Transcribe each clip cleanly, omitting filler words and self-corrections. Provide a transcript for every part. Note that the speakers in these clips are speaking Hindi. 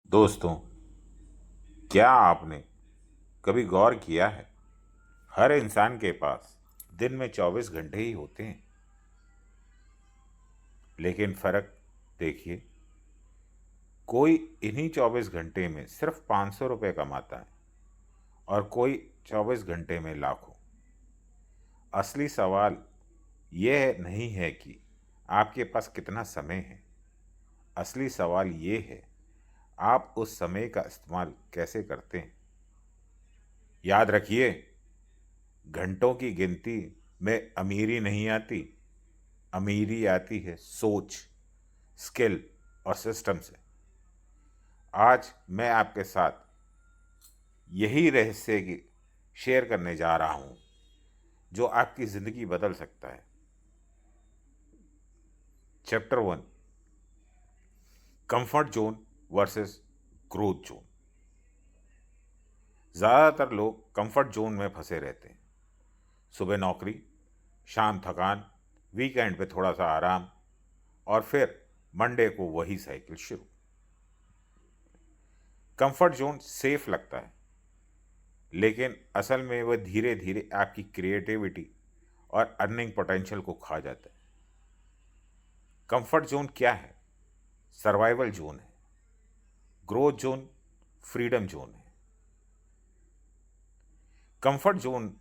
दोस्तों, क्या आपने कभी गौर किया है? हर इंसान के पास दिन में 24 घंटे ही होते हैं। लेकिन फर्क देखिए, कोई इन्हीं 24 घंटे में सिर्फ 500 रुपये कमाता है और कोई 24 घंटे में लाखों। असली सवाल यह नहीं है कि आपके पास कितना समय है। असली सवाल ये है, आप उस समय का इस्तेमाल कैसे करते हैं। याद रखिए, घंटों की गिनती में अमीरी नहीं आती। अमीरी आती है सोच, स्किल और सिस्टम से। आज मैं आपके साथ यही रहस्य की शेयर करने जा रहा हूं, जो आपकी ज़िंदगी बदल सकता है। Chapter 1, comfort zone versus growth zone. ज़्यादातर लोग कंफर्ट जोन में फंसे रहते हैं। सुबह नौकरी, शाम थकान, वीकेंड पे थोड़ा सा आराम, और फिर मंडे को वही साइकिल शुरू। कंफर्ट जोन सेफ लगता है, लेकिन असल में वह धीरे धीरे आपकी क्रिएटिविटी और अर्निंग पोटेंशियल को खा जाता है। कंफर्ट जोन क्या है? सर्वाइवल जोन है। ग्रोथ जोन फ्रीडम जोन है। कंफर्ट जोन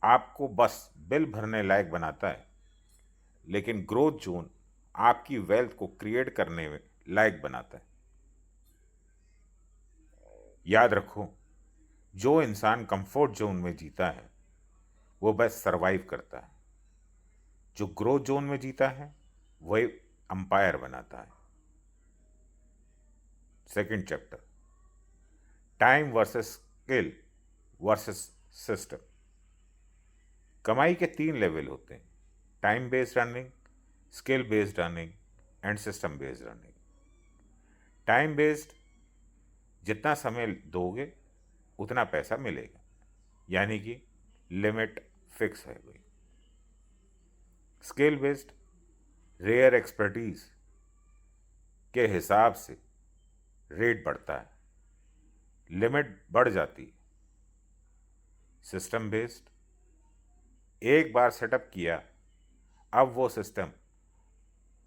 आपको बस बिल भरने लायक बनाता है, लेकिन ग्रोथ जोन आपकी वेल्थ को क्रिएट करने में लायक बनाता है। याद रखो, जो इंसान कंफर्ट जोन में जीता है वो बस सरवाइव करता है। जो ग्रोथ जोन में जीता है वही अंपायर बनाता है। Second chapter, time versus skill versus system. कमाई के 3 लेवल होते हैं: time based earning, skill based earning and system based earning. Time based, जितना समय दोगे उतना पैसा मिलेगा, यानी कि लिमिट फिक्स है कोई। स्किल बेस्ड, रेयर एक्सपर्टीज के हिसाब से रेट बढ़ता है, लिमिट बढ़ जाती है। सिस्टम बेस्ड, एक बार सेटअप किया, अब वो सिस्टम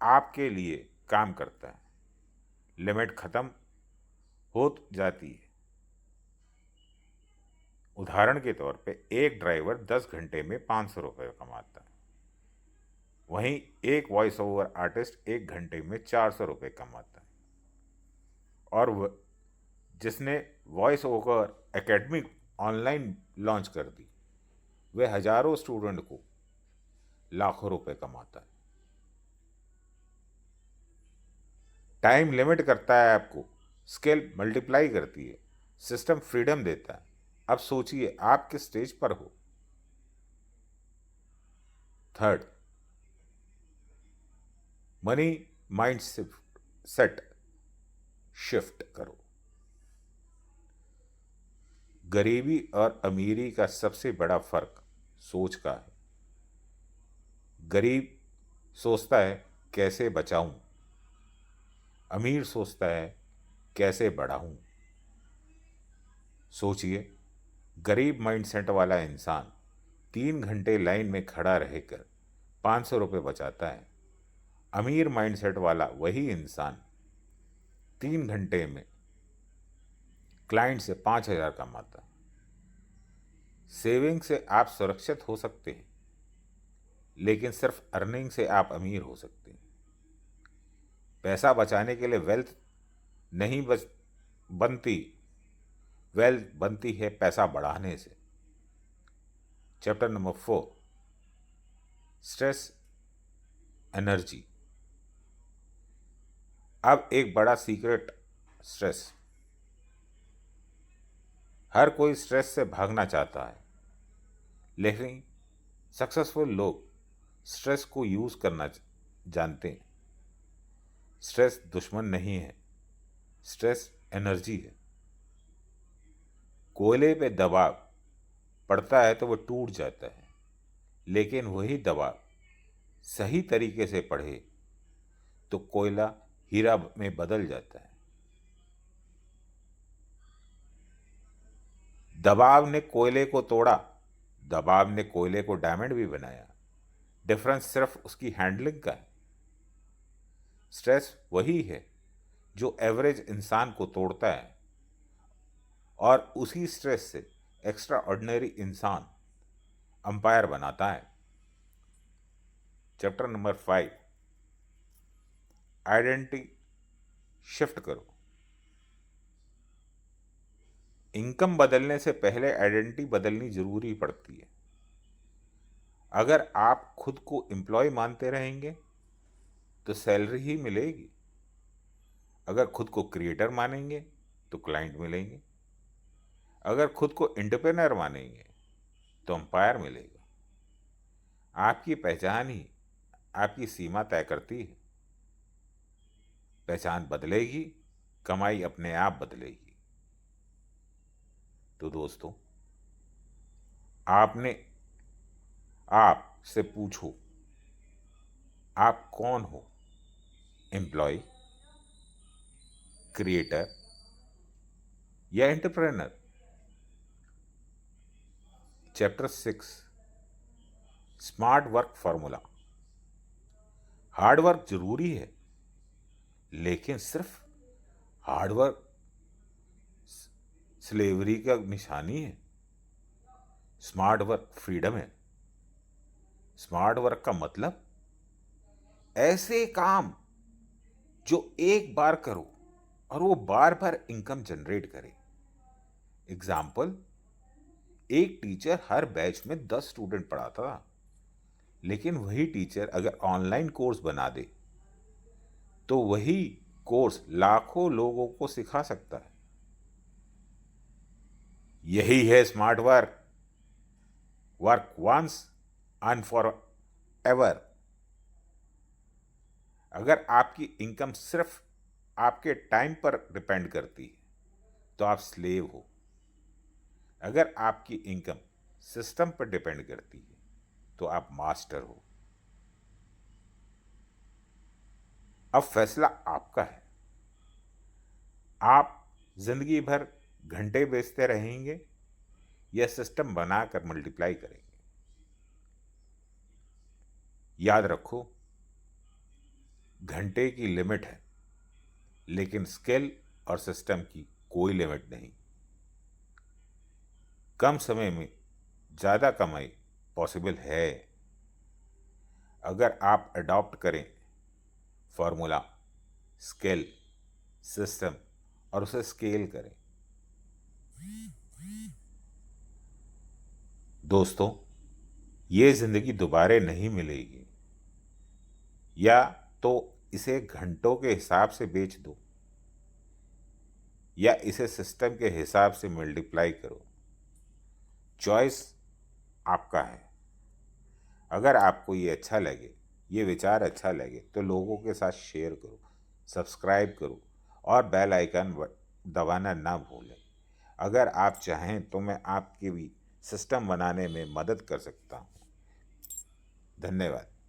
आपके लिए काम करता है, लिमिट खत्म हो जाती है। उदाहरण के तौर पे एक ड्राइवर 10 घंटे में 500 रुपये कमाता है, वहीं एक वॉइस ओवर आर्टिस्ट 1 घंटे में 400 रुपये कमाता है। और वह जिसने voice over academy online launch कर दी, वह हजारों स्टूडेंट को लाखों रुपए कमाता है। टाइम लिमिट करता है आपको, स्किल मल्टीप्लाई करती है, सिस्टम फ्रीडम देता है। अब सोचिए आप किस स्टेज पर हो। Third, money mind set shift करो। गरीबी और अमीरी का सबसे बड़ा फर्क सोच का है। गरीब सोचता है कैसे बचाऊं, अमीर सोचता है कैसे बढ़ाऊं। सोचिए, गरीब माइंडसेट वाला इंसान 3 घंटे लाइन में खड़ा रहकर 500 रुपये बचाता है। अमीर माइंडसेट वाला वही इंसान 3 घंटे में क्लाइंट से 5,000 कमाता है। सेविंग से आप सुरक्षित हो सकते हैं, लेकिन सिर्फ अर्निंग से आप अमीर हो सकते हैं। पैसा बचाने के लिए वेल्थ नहीं बनती, वेल्थ बनती है पैसा बढ़ाने से। Chapter number 4, stress energy. अब एक बड़ा सीक्रेट, स्ट्रेस। हर कोई स्ट्रेस से भागना चाहता है, लेकिन सक्सेसफुल लोग स्ट्रेस को यूज करना जानते हैं। स्ट्रेस दुश्मन नहीं है, स्ट्रेस एनर्जी है। कोयले पे दबाव पड़ता है तो वह टूट जाता है, लेकिन वही दबाव सही तरीके से पढ़े तो कोयला हीरा में बदल जाता है। दबाव ने कोयले को तोड़ा, दबाव ने कोयले को डायमंड भी बनाया। डिफरेंस सिर्फ उसकी हैंडलिंग का है। स्ट्रेस वही है जो एवरेज इंसान को तोड़ता है, और उसी स्ट्रेस से एक्स्ट्रा ऑर्डिनरी इंसान अंपायर बनाता है। चैप्टर नंबर 5, आइडेंटिटी शिफ्ट करो। इनकम बदलने से पहले आइडेंटिटी बदलनी जरूरी पड़ती है। अगर आप खुद को एम्प्लॉय मानते रहेंगे तो सैलरी ही मिलेगी। अगर खुद को क्रिएटर मानेंगे तो क्लाइंट मिलेंगे। अगर खुद को एंटरप्रेन्योर मानेंगे तो अंपायर मिलेगा। आपकी पहचान ही आपकी सीमा तय करती है। पहचान बदलेगी, कमाई अपने आप बदलेगी। तो दोस्तों, आप से पूछो, आप कौन हो? एम्प्लॉय, क्रिएटर या entrepreneur? Chapter 6, smart work formula. Hard work जरूरी है, लेकिन सिर्फ हार्ड वर्क स्लेवरी का निशानी है। स्मार्ट वर्क फ्रीडम है। स्मार्ट वर्क का मतलब ऐसे काम जो एक बार करो और वो बार बार इनकम जनरेट करे। एग्जाम्पल, एक टीचर हर बैच में 10 स्टूडेंट पढ़ाता था, लेकिन वही टीचर अगर ऑनलाइन कोर्स बना दे तो वही कोर्स लाखों लोगों को सिखा सकता है। यही है smart work. Work once and for ever. अगर आपकी इनकम सिर्फ आपके टाइम पर डिपेंड करती है तो आप स्लेव हो। अगर आपकी इनकम सिस्टम पर डिपेंड करती है तो आप मास्टर हो। अब फैसला आपका है। आप जिंदगी भर घंटे बेचते रहेंगे या सिस्टम बनाकर मल्टीप्लाई करेंगे? याद रखो, घंटे की लिमिट है, लेकिन स्किल और सिस्टम की कोई लिमिट नहीं। कम समय में ज़्यादा कमाई पॉसिबल है अगर आप अडॉप्ट करें फॉर्मूला, स्किल, सिस्टम और उसे स्केल करें। दोस्तों, ये ज़िंदगी दोबारा नहीं मिलेगी। या तो इसे घंटों के हिसाब से बेच दो या इसे सिस्टम के हिसाब से मल्टीप्लाई करो। चॉइस आपका है। अगर आपको ये अच्छा लगे, ये विचार अच्छा लगे, तो लोगों के साथ शेयर करो, सब्सक्राइब करो और बेल आइकन दबाना ना भूलें। अगर आप चाहें तो मैं आपके भी सिस्टम बनाने में मदद कर सकता हूँ। धन्यवाद।